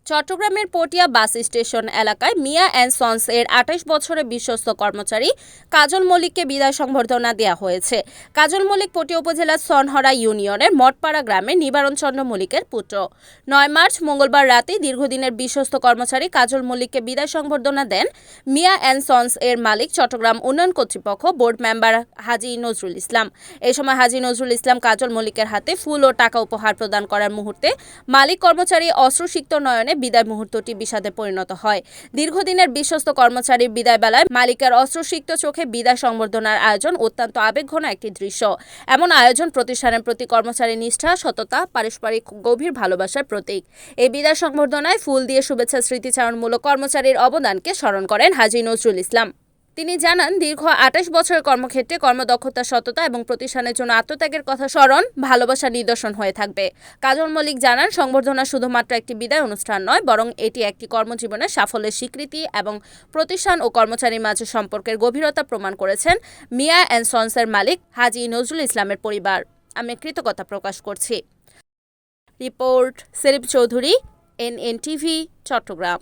চট্টগ্রামের Patiya bus station এলাকায় মিয়া and sons এর ২৮ বছরের বিশ্বস্ত কর্মচারী কাজল মল্লিককে বিদায় সংবর্ধনা দেওয়া হয়েছে। কাজল মল্লিক পটিয়া উপজেলার সনহরা ইউনিয়নের মঠপাড়া গ্রামের নিবারণ চন্দ্র মল্লিকের পুত্র। ৯ মার্চ মঙ্গলবার রাতে দীর্ঘদিনের বিশ্বস্ত কর্মচারী কাজল মল্লিককে বিদায় সংবর্ধনা দেন মিয়া অ্যান্ড সন্স এর মালিক চট্টগ্রাম উন্নয়ন কর্তৃপক্ষ বোর্ড মেম্বার হাজী নজরুল ইসলাম। এ সময় হাজী নজরুল ইসলাম কাজল মল্লিকের হাতে ফুল ও টাকা উপহার প্রদান করার মুহূর্তে মালিক কর্মচারী অশ্রুসিক্ত নয়নে বিদায় মুহূর্তটি বিষাদে পরিণত হয়। দীর্ঘদিনের বিশ্বস্ত কর্মচারীর বিদায় বেলায় মালিকের অশ্রুসিক্ত চোখে বিদায় সংবর্ধনার আয়োজন অত্যন্ত আবেগঘন একটি দৃশ্য। এমন আয়োজন প্রতিষ্ঠানের প্রতি কর্মচারীর নিষ্ঠা, সততা, পারস্পরিক গভীর ভালোবাসার প্রতীক। এই বিদায় সংবর্ধনায় ফুল দিয়ে শুভেচ্ছা স্মৃতিচারণমূলক কর্মচারীর অবদানকে স্মরণ করেন হাজী নজরুল ইসলাম। তিনি জানান, দীর্ঘ ২৮ বছরের কর্মক্ষেত্রে কর্মদক্ষতা, সততা এবং প্রতিষ্ঠানের জন্য আত্মত্যাগের কথা স্মরণ ভালোবাসার নিদর্শন হয়ে থাকবে। কাজল মল্লিক জানান, সংবর্ধনা শুধুমাত্র একটি বিদায় অনুষ্ঠান নয়, বরং এটি একটি কর্মজীবনের সাফল্যের স্বীকৃতি এবং প্রতিষ্ঠান ও কর্মচারীর মাঝে সম্পর্কের গভীরতা প্রমাণ করেছেন মিয়া অ্যান্ড সন্সের মালিক হাজী নজরুল ইসলামের পরিবার। আমি কৃতজ্ঞতা প্রকাশ করছি। Report Selim Chowdhury, NNTV, Chittagong.